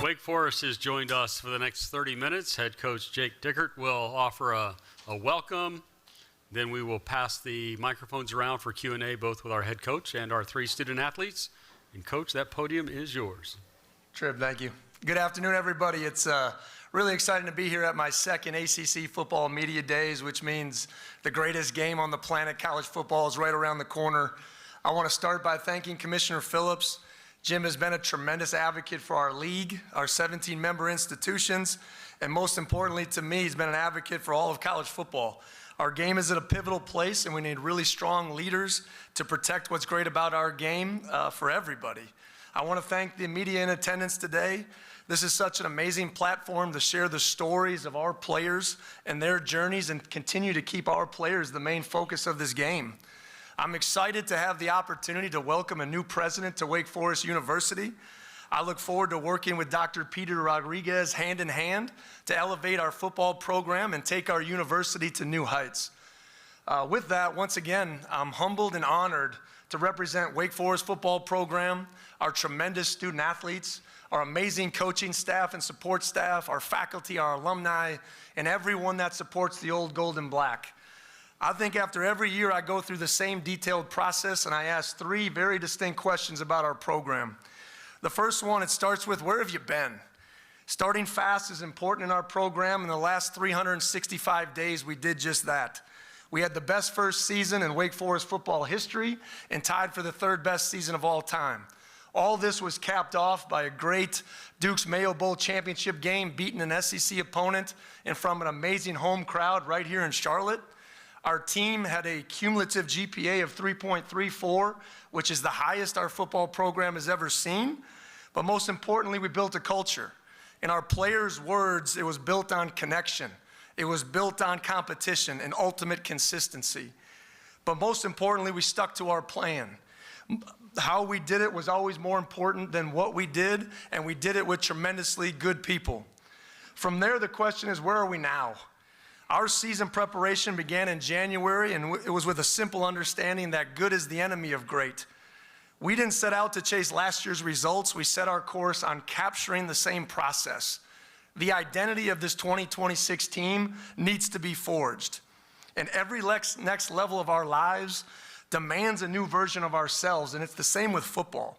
Wake Forest has joined us for the next 30 minutes. Head coach Jake Dickert will offer a welcome. Then we will pass the microphones around for Q&A, both with our head coach and our three student athletes. And coach, that podium is yours. Trib, thank you. Good afternoon, everybody. It's really exciting to be here at my second ACC Football Media Days, which means the greatest game on the planet, college football, is right around the corner. I want to start by thanking Commissioner Phillips. Jim has been a tremendous advocate for our league, our 17-member institutions, and most importantly to me, he's been an advocate for all of college football. Our game is at a pivotal place, and we need really strong leaders to protect what's great about our game for everybody. I want to thank the media in attendance today. This is such an amazing platform to share the stories of our players and their journeys and continue to keep our players the main focus of this game. I'm excited to have the opportunity to welcome a new president to Wake Forest University. I look forward to working with Dr. Peter Rodriguez hand in hand to elevate our football program and take our university to new heights. With that, once again, I'm humbled and honored to represent Wake Forest football program, our tremendous student athletes, our amazing coaching staff and support staff, our faculty, our alumni, and everyone that supports the old gold and black. I think after every year I go through the same detailed process and I ask three very distinct questions about our program. The first one, it starts with, where have you been? Starting fast is important in our program. In the last 365 days, we did just that. We had the best first season in Wake Forest football history and tied for the third best season of all time. All this was capped off by a great Duke's Mayo Bowl championship game, beating an SEC opponent and from an amazing home crowd right here in Charlotte. Our team had a cumulative GPA of 3.34, which is the highest our football program has ever seen. But most importantly, we built a culture. In our players' words, it was built on connection. It was built on competition and ultimate consistency. But most importantly, we stuck to our plan. How we did it was always more important than what we did, and we did it with tremendously good people. From there, the question is, where are we now? Our season preparation began in January, and it was with a simple understanding that good is the enemy of great. We didn't set out to chase last year's results. We set our course on capturing the same process. The identity of this 2026 team needs to be forged. And every next level of our lives demands a new version of ourselves, and it's the same with football.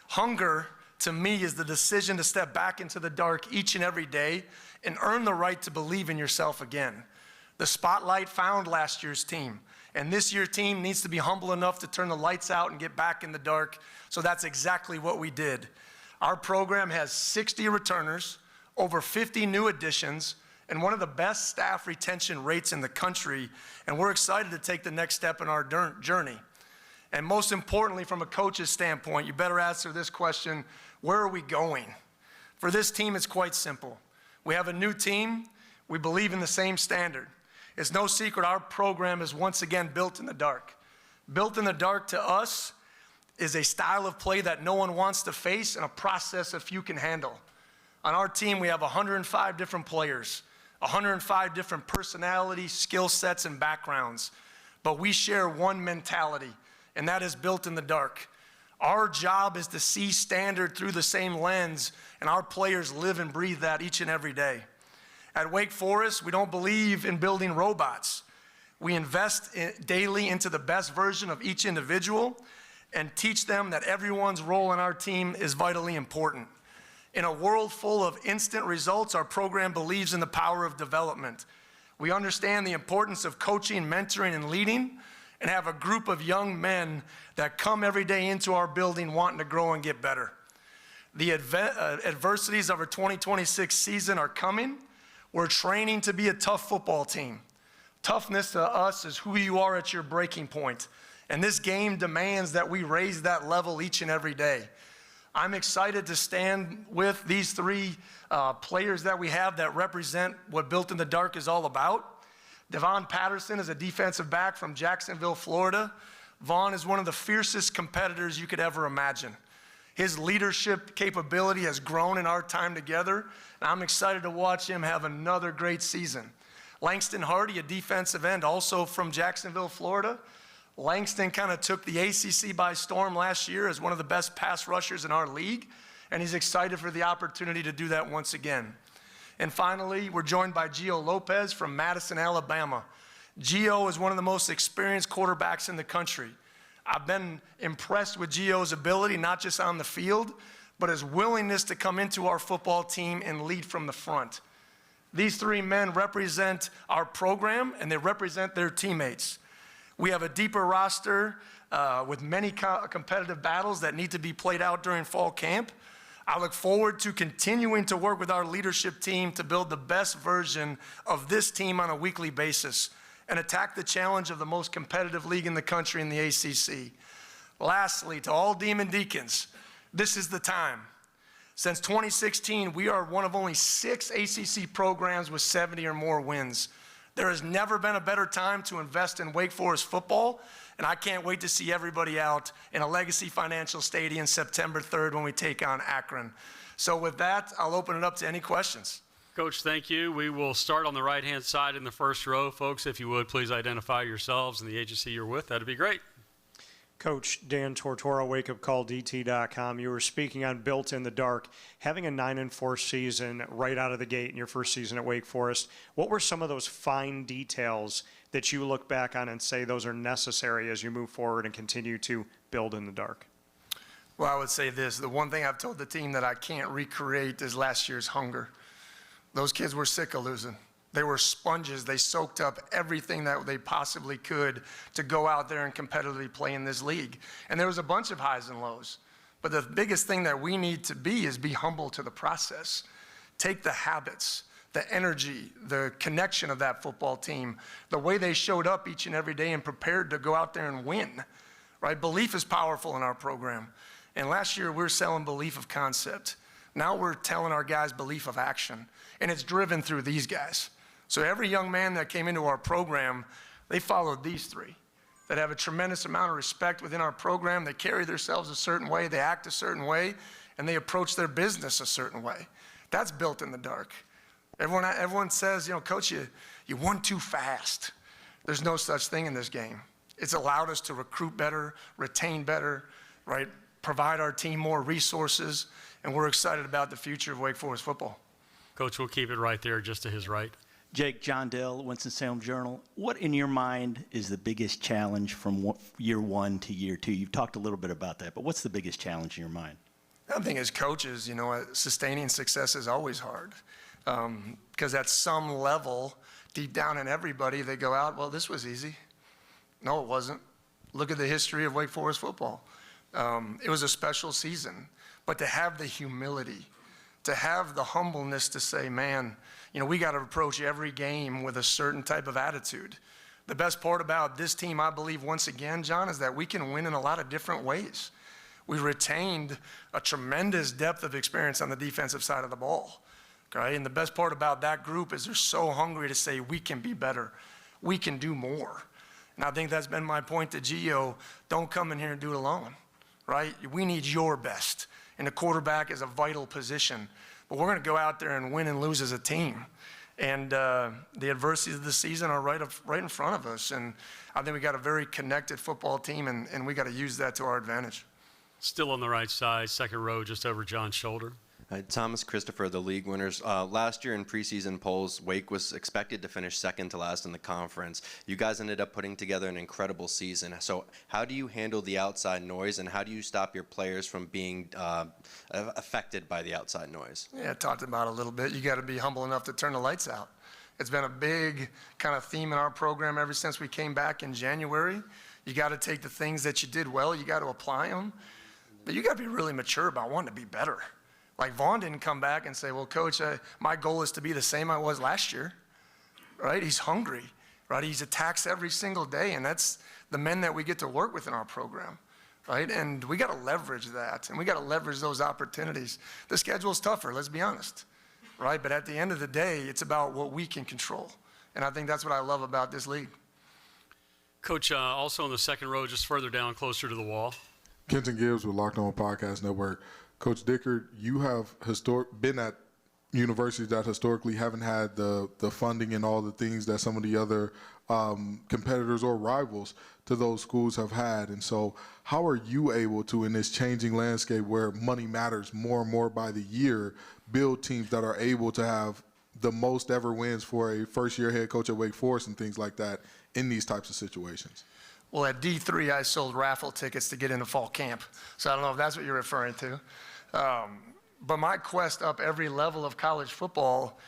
Hunger, to me, is the decision to step back into the dark each and every day and earn the right to believe in yourself again. The spotlight found last year's team, and this year's team needs to be humble enough to turn the lights out and get back in the dark, so that's exactly what we did. Our program has 60 returners, over 50 new additions, and one of the best staff retention rates in the country, and we're excited to take the next step in our journey. And most importantly, from a coach's standpoint, you better answer this question, where are we going? For this team, it's quite simple. We have a new team. We believe in the same standard. It's no secret our program is once again built in the dark. Built in the dark to us is a style of play that no one wants to face and a process a few can handle. On our team, we have 105 different players, 105 different personalities, skill sets, and backgrounds. But we share one mentality, and that is built in the dark. Our job is to see standard through the same lens, and our players live and breathe that each and every day. At Wake Forest, we don't believe in building robots. We invest daily into the best version of each individual and teach them that everyone's role in our team is vitally important. In a world full of instant results, our program believes in the power of development. We understand the importance of coaching, mentoring, and leading, and have a group of young men that come every day into our building wanting to grow and get better. The adversities of our 2026 season are coming. We're training to be a tough football team. Toughness to us is who you are at your breaking point. And this game demands that we raise that level each and every day. I'm excited to stand with these three players that we have that represent what Built in the Dark is all about. Devon Patterson is a defensive back from Jacksonville, Florida. Vaughn is one of the fiercest competitors you could ever imagine. His leadership capability has grown in our time together, and I'm excited to watch him have another great season. Langston Hardy, a defensive end, also from Jacksonville, Florida. Langston kind of took the ACC by storm last year as one of the best pass rushers in our league, and he's excited for the opportunity to do that once again. And finally, we're joined by Gio Lopez from Madison, Alabama. Gio is one of the most experienced quarterbacks in the country. I've been impressed with Gio's ability, not just on the field, but his willingness to come into our football team and lead from the front. These three men represent our program, and they represent their teammates. We have a deeper roster with many competitive battles that need to be played out during fall camp. I look forward to continuing to work with our leadership team to build the best version of this team on a weekly basis and attack the challenge of the most competitive league in the country in the ACC. Lastly, to all Demon Deacons, this is the time. Since 2016, we are one of only 6 ACC programs with 70 or more wins. There has never been a better time to invest in Wake Forest football, and I can't wait to see everybody out in a Legacy Financial Stadium September 3rd when we take on Akron. So with that, I'll open it up to any questions. Coach, thank you. We will start on the right-hand side in the first row. Folks, if you would, please identify yourselves and the agency you're with. That'd be great. Coach Dan Tortora, wakeupcalldt.com. You were speaking on Built in the Dark. Having a 9-4 season right out of the gate in your first season at Wake Forest, what were some of those fine details that you look back on and say those are necessary as you move forward and continue to build in the dark? Well, I would say this. The one thing I've told the team that I can't recreate is last year's hunger. Those kids were sick of losing. They were sponges. They soaked up everything that they possibly could to go out there and competitively play in this league. And there was a bunch of highs and lows. But the biggest thing that we need to be is be humble to the process. Take the habits, the energy, the connection of that football team, the way they showed up each and every day and prepared to go out there and win, right? Belief is powerful in our program. And last year, we were selling belief of concept. Now we're telling our guys belief of action. And it's driven through these guys. So every young man that came into our program, they followed these three that have a tremendous amount of respect within our program. They carry themselves a certain way, they act a certain way, and they approach their business a certain way. That's built in the dark. Everyone says, you know, Coach, you won too fast. There's no such thing in this game. It's allowed us to recruit better, retain better, right? Provide our team more resources, and we're excited about the future of Wake Forest football. Coach, we'll keep it right there, just to his right. Jake, John Dell, Winston-Salem Journal. What, in your mind, is the biggest challenge from year 1 to year 2? You've talked a little bit about that, but what's the biggest challenge in your mind? I think as coaches, you know, sustaining success is always hard because at some level, deep down in everybody, they go out, well, this was easy. No, it wasn't. Look at the history of Wake Forest football. It was a special season, but to have the humility, to have the humbleness to say, man, you know, we got to approach every game with a certain type of attitude. The best part about this team, I believe, once again, John, is that we can win in a lot of different ways. We retained a tremendous depth of experience on the defensive side of the ball, okay? And the best part about that group is they're so hungry to say, we can be better. We can do more. And I think that's been my point to Gio. Don't come in here and do it alone, right? We need your best. And the quarterback is a vital position. But we're going to go out there and win and lose as a team. And the adversities of the season are right in front of us. And I think we got a very connected football team, and we got to use that to our advantage. Still on the right side, second row, just over John's shoulder. Thomas Christopher, the league winners. Last year in preseason polls, Wake was expected to finish second to last in the conference. You guys ended up putting together an incredible season. So how do you handle the outside noise, and how do you stop your players from being affected by the outside noise? Yeah, I talked about it a little bit. You got to be humble enough to turn the lights out. It's been a big kind of theme in our program ever since we came back in January. You got to take the things that you did well, you got to apply them. But you got to be really mature about wanting to be better. Like Vaughn didn't come back and say, well, Coach, my goal is to be the same I was last year, right? He's hungry, right? He attacks every single day, and that's the men that we get to work with in our program, right? And we got to leverage that, and we got to leverage those opportunities. The schedule's tougher, let's be honest, right? But at the end of the day, it's about what we can control, and I think that's what I love about this league. Coach, also in the second row, just further down, closer to the wall. Kenton Gibbs with Locked On Podcast Network. Coach Dickert, you have been at universities that historically haven't had the funding and all the things that some of the other competitors or rivals to those schools have had. And so how are you able to, in this changing landscape where money matters more and more by the year, build teams that are able to have the most ever wins for a first-year head coach at Wake Forest and things like that in these types of situations? Well, at D3, I sold raffle tickets to get into fall camp. So I don't know if that's what you're referring to. But my quest up every level of college football,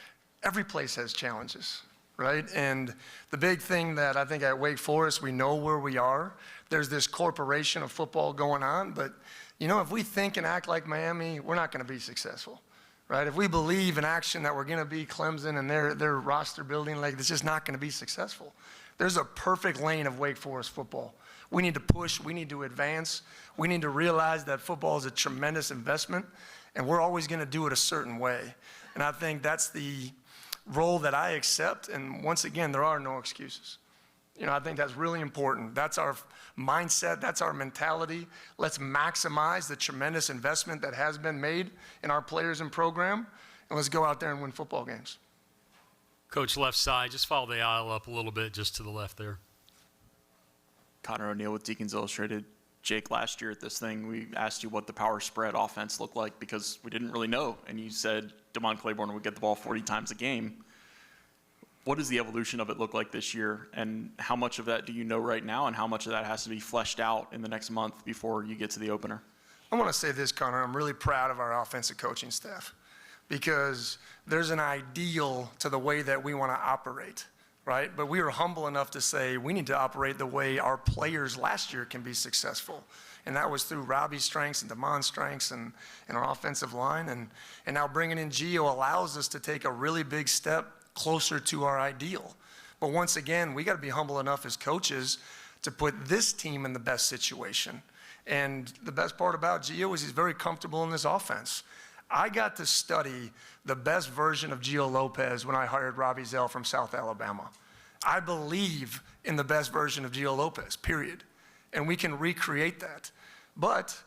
every place has challenges, right? And the big thing that I think at Wake Forest, we know where we are. There's this corporation of football going on, but you know, if we think and act like Miami, we're not going to be successful, right? If we believe in action that we're going to be Clemson and their roster building, like, it's just not going to be successful. There's a perfect lane of Wake Forest football. We need to push, we need to advance, we need to realize that football is a tremendous investment, and we're always going to do it a certain way. And I think that's the role that I accept, and once again, there are no excuses. You know, I think that's really important. That's our mindset, that's our mentality. Let's maximize the tremendous investment that has been made in our players and program, and let's go out there and win football games. Coach, left side, just follow the aisle up a little bit, just to the left there. Connor O'Neill with Deacons Illustrated. Jake, last year at this thing, we asked you what the power spread offense looked like because we didn't really know. And you said DeMond Claiborne would get the ball 40 times a game. What does the evolution of it look like this year? And how much of that do you know right now? And how much of that has to be fleshed out in the next month before you get to the opener? I want to say this, Connor. I'm really proud of our offensive coaching staff because there's an ideal to the way that we want to operate. Right? But we were humble enough to say we need to operate the way our players last year can be successful. And that was through Robbie's strengths and DeMond's strengths and our offensive line. And now bringing in Gio allows us to take a really big step closer to our ideal. But once again, we got to be humble enough as coaches to put this team in the best situation. And the best part about Gio is he's very comfortable in this offense. I got to study the best version of Gio Lopez when I hired Robbie Zell from South Alabama. I believe in the best version of Gio Lopez, period. And we can recreate that. But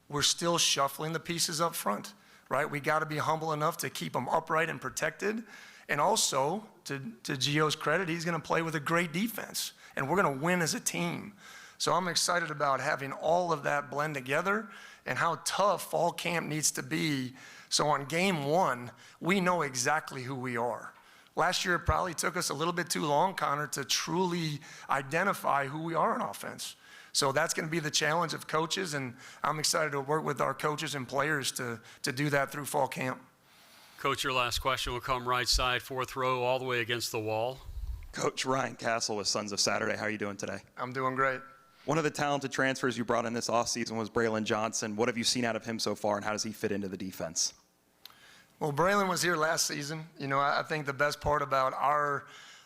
we're still shuffling the pieces up front, right? We got to be humble enough to keep them upright and protected. And also, to Gio's credit, he's going to play with a great defense. And we're going to win as a team. So I'm excited about having all of that blend together and how tough fall camp needs to be. So on game one, we know exactly who we are. Last year, it probably took us a little bit too long, Connor, to truly identify who we are on offense. So that's going to be the challenge of coaches, and I'm excited to work with our coaches and players to do that through fall camp. Coach, your last question will come right side, fourth row, all the way against the wall. Coach Ryan Castle with Sons of Saturday. How are you doing today? I'm doing great. One of the talented transfers you brought in this offseason was Braylon Johnson. What have you seen out of him so far, and how does he fit into the defense? Well, Braylon was here last season. You know, I think the best part about our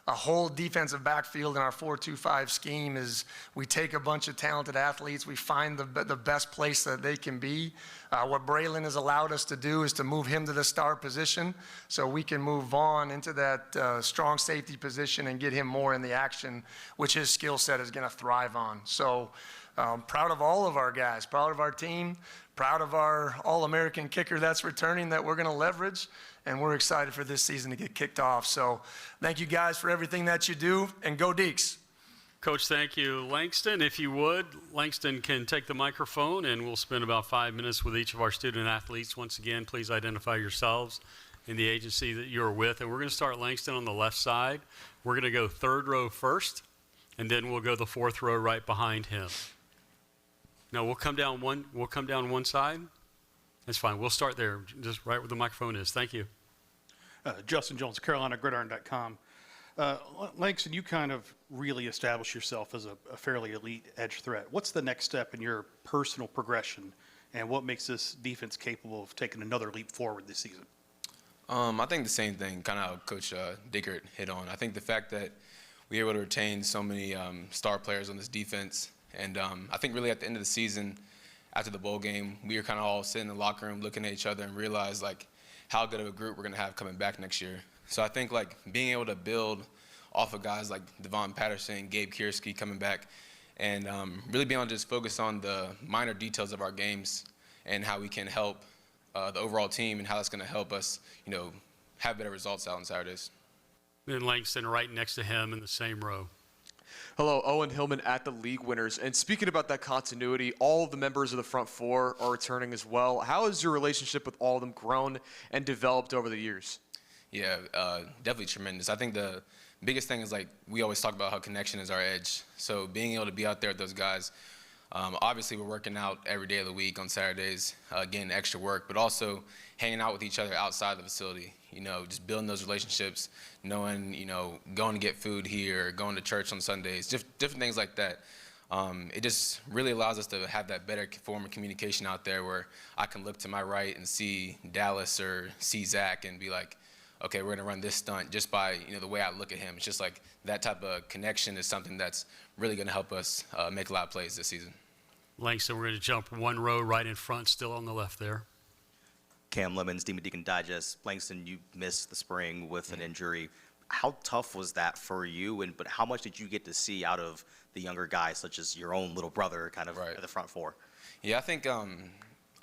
whole defensive backfield in our 4-2-5 scheme is we take a bunch of talented athletes, we find the best place that they can be. What Braylon has allowed us to do is to move him to the star position so we can move Vaughn into that strong safety position and get him more in the action, which his skill set is going to thrive on. So proud of all of our guys, proud of our team, proud of our All-American kicker that's returning that we're going to leverage, and we're excited for this season to get kicked off. So thank you guys for everything that you do, and go Deeks. Coach, thank you. Langston, if you would, Langston can take the microphone, and we'll spend about 5 minutes with each of our student athletes. Once again, please identify yourselves and the agency that you're with. And we're going to start Langston on the left side. We're going to go third row first, and then we'll go the fourth row right behind him. No, we'll come down one side. That's fine. We'll start there, just right where the microphone is. Thank you. Justin Jones, CarolinaGridiron.com. Langston, you kind of really established yourself as a fairly elite edge threat. What's the next step in your personal progression, and what makes this defense capable of taking another leap forward this season? I think the same thing, kind of how Coach Dickert hit on. I think the fact that we were able to retain so many star players on this defense, and I think really at the end of the season, after the bowl game, we were kind of all sitting in the locker room looking at each other and realized like how good of a group we're going to have coming back next year. So I think like being able to build off of guys like Devon Patterson, Gabe Kiersky coming back, and really being able to just focus on the minor details of our games and how we can help the overall team and how that's going to help us, you know, have better results out on Saturdays. Then Langston right next to him in the same row. Hello, Owen Hillman at the League Winners. And speaking about that continuity, all of the members of the front four are returning as well. How has your relationship with all of them grown and developed over the years? Yeah, definitely tremendous. I think the biggest thing is, like, we always talk about how connection is our edge. So being able to be out there with those guys, obviously we're working out every day of the week on Saturdays, getting extra work, but also hanging out with each other outside the facility. You know, just building those relationships, knowing, you know, going to get food here, going to church on Sundays, different things like that. It just really allows us to have that better form of communication out there where I can look to my right and see Dallas or see Zach and be like, okay, we're going to run this stunt just by, you know, the way I look at him. It's just like that type of connection is something that's really going to help us make a lot of plays this season. Langston, we're going to jump one row right in front, still on the left there. Cam Lemons, Demon Deacon Digest. Langston, you missed the spring with an injury. How tough was that for you? But how much did you get to see out of the younger guys, such as your own little brother, kind of at the front four? Yeah, I think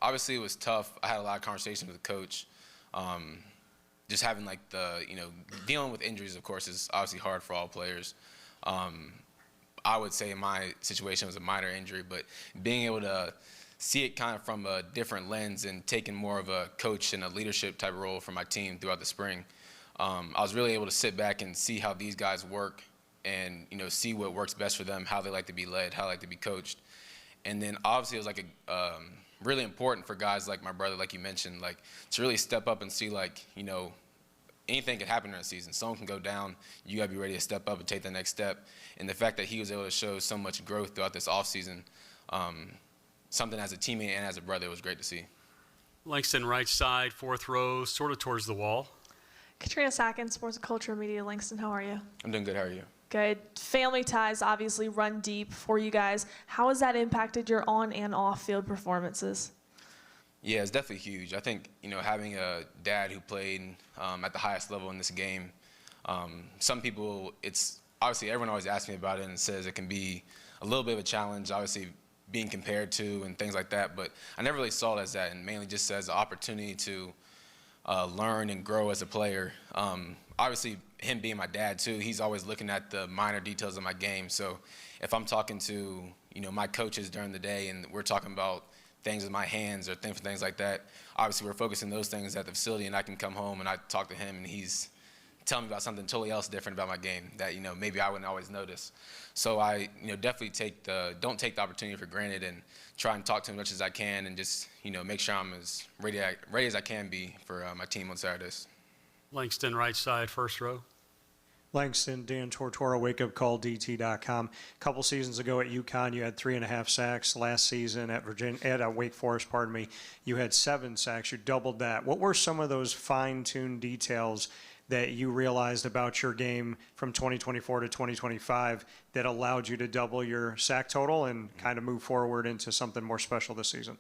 obviously it was tough. I had a lot of conversations with the coach. Just having, like, dealing with injuries, of course, is obviously hard for all players. I would say my situation was a minor injury, but being able to see it kind of from a different lens and taking more of a coach and a leadership type of role for my team throughout the spring, I was really able to sit back and see how these guys work and, you know, see what works best for them, how they like to be led, how they like to be coached. And then obviously it was like really important for guys like my brother, like you mentioned, like to really step up and see, like, you know, anything could happen in a season. Someone can go down. You got to be ready to step up and take the next step. And the fact that he was able to show so much growth throughout this offseason, something as a teammate and as a brother, was great to see. Langston, right side, fourth row, sort of towards the wall. Katrina Sackins, Sports and Culture Media. Langston, how are you? I'm doing good. How are you? Good. Family ties obviously run deep for you guys. How has that impacted your on and off field performances? Yeah, it's definitely huge. I think, you know, having a dad who played at the highest level in this game, some people, it's obviously everyone always asks me about it and says it can be a little bit of a challenge, obviously being compared to and things like that, but I never really saw it as that, and mainly just as an opportunity to learn and grow as a player. Obviously, him being my dad too, he's always looking at the minor details of my game. So if I'm talking to, you know, my coaches during the day and we're talking about things in my hands or things like that, obviously we're focusing those things at the facility, and I can come home and I talk to him and he's telling me about something totally else different about my game that, you know, maybe I wouldn't always notice. So I, you know, definitely don't take the opportunity for granted and try and talk to him as much as I can and just, you know, make sure I'm as ready as I can be for my team on Saturdays. Langston, right side, first row. Langston, Dan Tortora, wakeupcalldt.com. A couple seasons ago at UConn, you had 3.5 sacks. Last season at Wake Forest, you had 7 sacks. You doubled that. What were some of those fine-tuned details that you realized about your game from 2024 to 2025 that allowed you to double your sack total and kind of move forward into something more special this season?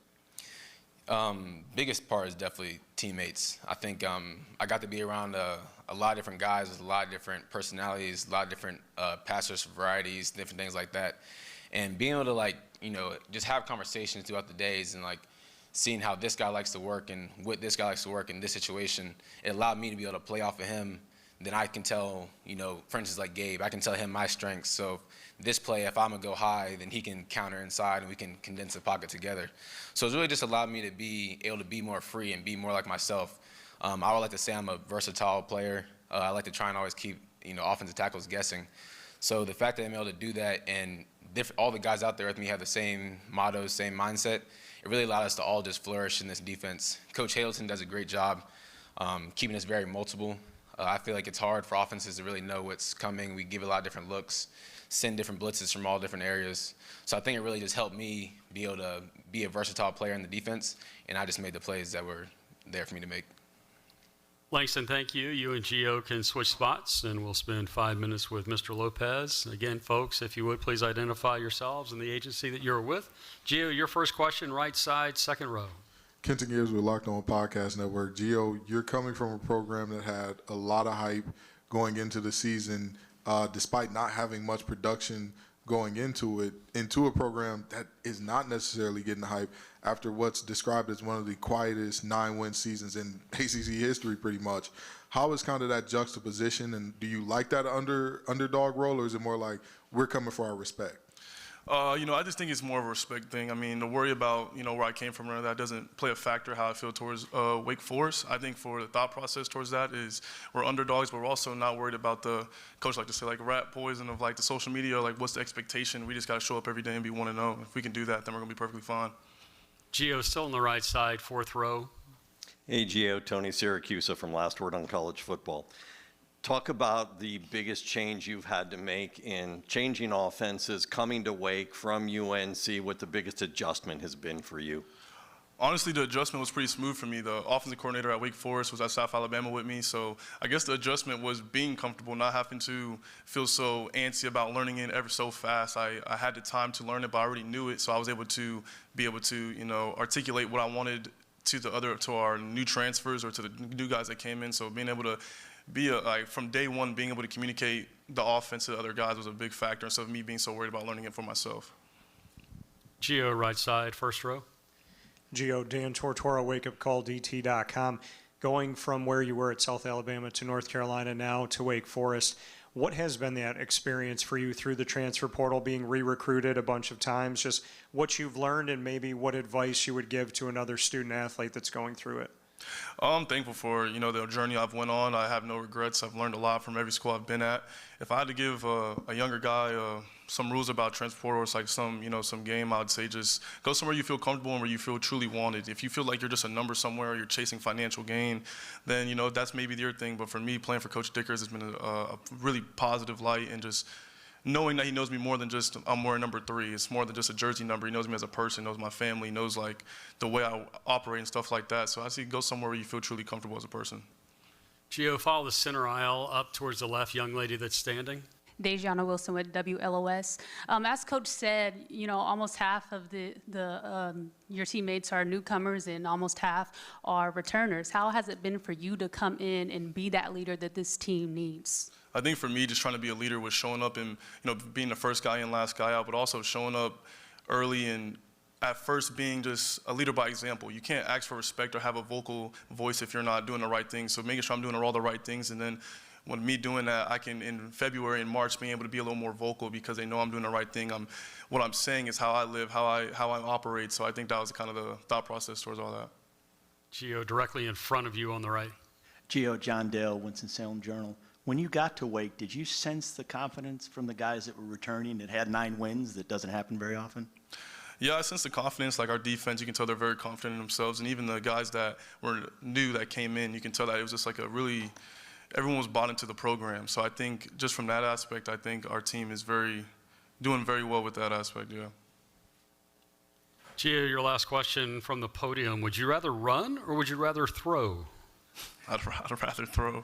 Biggest part is definitely teammates. I think I got to be around a lot of different guys with a lot of different personalities, a lot of different passers varieties, different things like that. And being able to, like, you know, just have conversations throughout the days and, like, seeing how this guy likes to work and what this guy likes to work in this situation, it allowed me to be able to play off of him. Then I can tell, you know, for instance, like Gabe, I can tell him my strengths. So this play, if I'm going to go high, then he can counter inside and we can condense the pocket together. So it's really just allowed me to be able to be more free and be more like myself. I would like to say I'm a versatile player. I like to try and always keep, you know, offensive tackles guessing. So the fact that I'm able to do that and all the guys out there with me have the same mottos, same mindset, it really allowed us to all just flourish in this defense. Coach Hazelton does a great job keeping us very multiple. I feel like it's hard for offenses to really know what's coming. We give a lot of different looks, send different blitzes from all different areas. So I think it really just helped me be able to be a versatile player in the defense, and I just made the plays that were there for me to make. Langston, thank you. You and Gio can switch spots, and we'll spend 5 minutes with Mr. Lopez. Again, folks, if you would, please identify yourselves and the agency that you're with. Gio, your first question, right side, second row. Kenton Gibbs with Locked On Podcast Network. Gio, you're coming from a program that had a lot of hype going into the season, despite not having much production going into it, into a program that is not necessarily getting the hype after what's described as one of the quietest 9-win seasons in ACC history pretty much. How is kind of that juxtaposition, and do you like that underdog role, or is it more like we're coming for our respect? I just think it's more of a respect thing. I mean, to worry about, where I came from, that doesn't play a factor how I feel towards Wake Forest. I think for the thought process towards that is we're underdogs, but we're also not worried about the, coach like to say, like rat poison of like the social media, like what's the expectation? We just got to show up every day and be 1-0. If we can do that, then we're going to be perfectly fine. Gio still on the right side, fourth row. Hey, Gio, Tony Siracusa from Last Word on College Football. Talk about the biggest change you've had to make in changing offenses, coming to Wake from UNC, what the biggest adjustment has been for you. Honestly, the adjustment was pretty smooth for me. The offensive coordinator at Wake Forest was at South Alabama with me, so I guess the adjustment was being comfortable, not having to feel so antsy about learning it ever so fast. I had the time to learn it, but I already knew it, so I was able to articulate what I wanted to our new transfers or to the new guys that came in. So being able to be from day one, being able to communicate the offense to the other guys was a big factor instead of me being so worried about learning it for myself. Gio, right side, first row. Gio, Dan Tortora, wakeupcalldt.com. Going from where you were at South Alabama to North Carolina now to Wake Forest, what has been that experience for you through the transfer portal, being re-recruited a bunch of times, just what you've learned and maybe what advice you would give to another student athlete that's going through it? I'm thankful for, the journey I've went on. I have no regrets. I've learned a lot from every school I've been at. If I had to give a younger guy some rules about transfer portal, it's like some game, I would say just go somewhere you feel comfortable and where you feel truly wanted. If you feel like you're just a number somewhere or you're chasing financial gain, then, that's maybe your thing. But for me, playing for Coach Dickers has been a really positive light, and just knowing that he knows me more than just I'm wearing number 3. It's more than just a jersey number. He knows me as a person, knows my family, knows like the way I operate and stuff like that. So I say go somewhere where you feel truly comfortable as a person. Gio, follow the center aisle up towards the left, young lady that's standing. Dejana Wilson with WLOS. As Coach said, almost half of your teammates are newcomers and almost half are returners. How has it been for you to come in and be that leader that this team needs? I think for me, just trying to be a leader was showing up and, being the first guy in, last guy out, but also showing up early and at first being just a leader by example. You can't ask for respect or have a vocal voice if you're not doing the right things. So making sure I'm doing all the right things, and then when me doing that, I can, in February and March, being able to be a little more vocal because they know I'm doing the right thing. What I'm saying is how I live, how I operate. So I think that was kind of the thought process towards all that. Gio, directly in front of you on the right. Gio, John Dale, Winston-Salem Journal. When you got to Wake, did you sense the confidence from the guys that were returning that had 9 wins that doesn't happen very often? Yeah, I sense the confidence. Like our defense, you can tell they're very confident in themselves. And even the guys that were new that came in, you can tell that it was just like everyone was bought into the program. So I think just from that aspect, I think our team is doing very well with that aspect, yeah. Gio, your last question from the podium. Would you rather run or would you rather throw? I'd rather throw.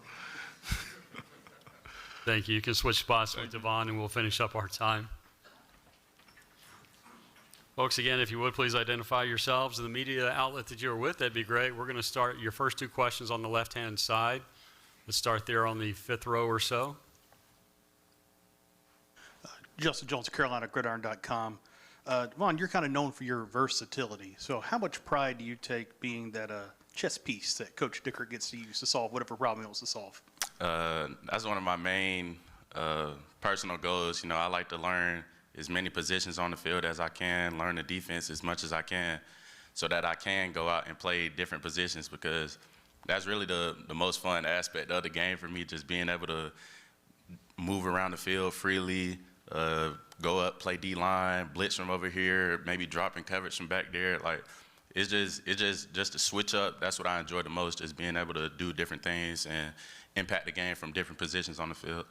Thank you. You can switch spots with Devon and we'll finish up our time. Folks, again, if you would please identify yourselves and the media outlet that you're with, that'd be great. We're going to start your first 2 questions on the left-hand side. Let's start there on the 5th row or so. Justin Jones, CarolinaGridiron.com. Devon, you're kind of known for your versatility. So how much pride do you take being that chess piece that Coach Dickert gets to use to solve whatever problem he wants to solve? That's one of my main personal goals. I like to learn as many positions on the field as I can, learn the defense as much as I can so that I can go out and play different positions, because that's really the most fun aspect of the game for me, just being able to move around the field freely, go up, play D-line, blitz from over here, maybe dropping coverage from back there. Like, it's just to switch up. That's what I enjoy the most, is being able to do different things and impact the game from different positions on the field.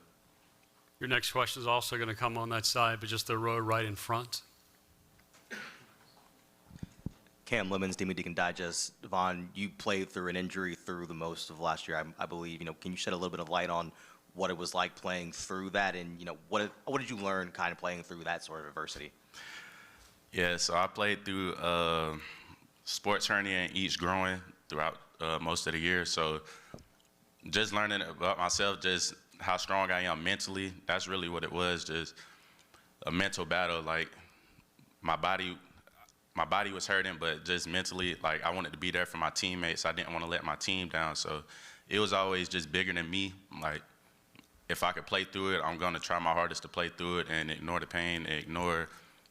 Your next question is also going to come on that side, but just the row right in front. Cam Lemons, Demon Deacon Digest. Devon, you played through an injury through the most of last year, I believe. Can you shed a little bit of light on what it was like playing through that, and what did you learn kind of playing through that sort of adversity? Yeah, so I played through sports hernia and each growing throughout most of the year. So just learning about myself, just how strong I am mentally, that's really what it was, just a mental battle. Like, my body was hurting, but just mentally, like, I wanted to be there for my teammates. I didn't want to let my team down. So it was always just bigger than me. Like, if I could play through it, I'm going to try my hardest to play through it and ignore the pain, and ignore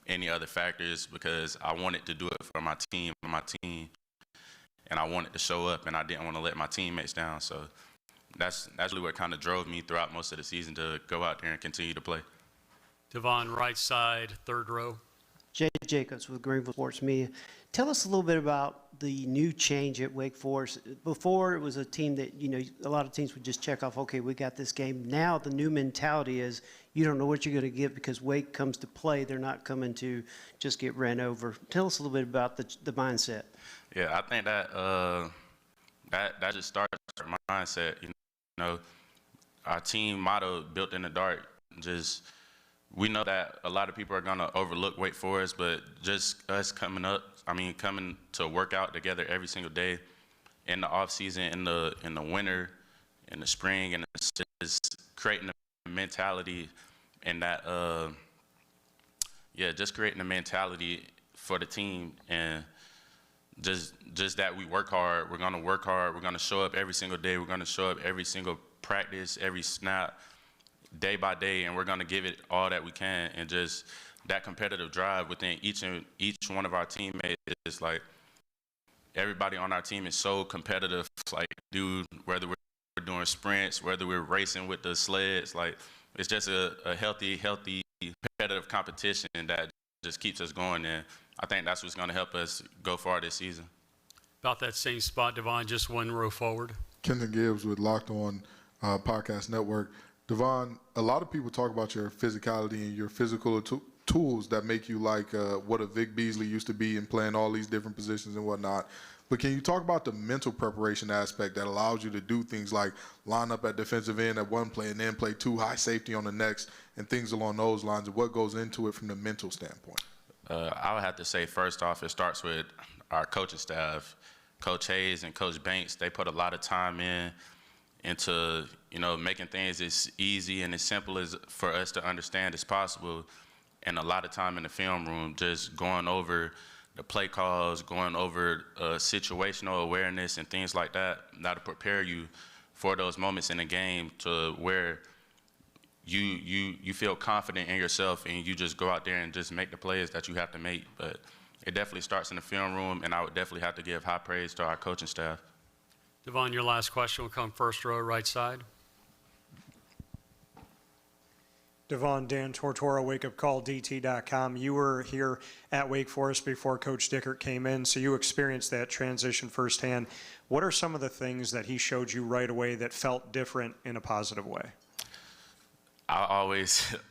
any other factors, because I wanted to do it for my team, and I wanted to show up, and I didn't want to let my teammates down. So that's really what kind of drove me throughout most of the season to go out there and continue to play. Devon, right side, third row. Jay Jacobs with Greenville Sports Media. Tell us a little bit about the new change at Wake Forest. Before, it was a team that, you know, a lot of teams would just check off, okay, we got this game. Now the new mentality is you don't know what you're going to get, because Wake comes to play. They're not coming to just get ran over. Tell us a little bit about the mindset. Yeah, I think that just starts our mindset. You know, our team motto, built in the dark, just, we know that a lot of people are going to overlook Wake Forest, but just us coming to work out together every single day in the off season, in the winter, in the spring, and it's just creating a mentality, and that just creating a mentality for the team, and just that we work hard. We're going to work hard. We're going to show up every single day. We're going to show up every single practice, every snap, day by day, and we're going to give it all that we can. And just that competitive drive within each one of our teammates is like, everybody on our team is so competitive. Like, dude, whether we're doing sprints, whether we're racing with the sleds, like, it's just a healthy competitive competition that just keeps us going. And I think that's what's going to help us go far this season. About that same spot, Devon, just one row forward. Kenton Gibbs with Locked On Podcast Network. Devon, a lot of people talk about your physicality and your physical tools that make you like what a Vic Beasley used to be, and playing all these different positions and whatnot. But can you talk about the mental preparation aspect that allows you to do things like line up at defensive end at one play and then play two high safety on the next, and things along those lines, and what goes into it from the mental standpoint? I would have to say, first off, it starts with our coaching staff. Coach Hayes and Coach Banks, they put a lot of time into, you know, making things as easy and as simple as for us to understand as possible, and a lot of time in the film room just going over the play calls, going over situational awareness and things like that, that'll prepare you for those moments in the game to where you feel confident in yourself and you just go out there and just make the plays that you have to make. But it definitely starts in the film room, and I would definitely have to give high praise to our coaching staff. Devon, your last question will come first row, right side. Devon, Dan Tortora, wakeupcalldt.com. You were here at Wake Forest before Coach Dickert came in, so you experienced that transition firsthand. What are some of the things that he showed you right away that felt different in a positive way? I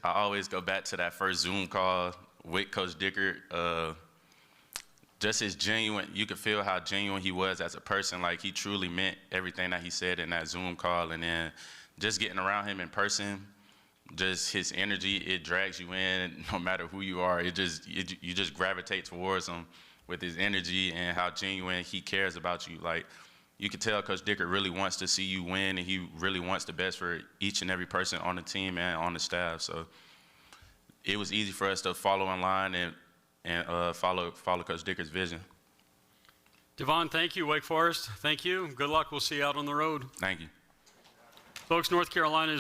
always go back to that first Zoom call with Coach Dickert. Just as genuine, you could feel how genuine he was as a person. Like, he truly meant everything that he said in that Zoom call. And then just getting around him in person, just his energy, it drags you in no matter who you are. You just gravitate towards him with his energy and how genuine he cares about you. Like, you could tell Coach Dickert really wants to see you win, and he really wants the best for each and every person on the team and on the staff. So it was easy for us to follow in line and follow Coach Dickert's vision. Devon, thank you. Wake Forest, thank you. Good luck. We'll see you out on the road. Thank you. Folks, North Carolina is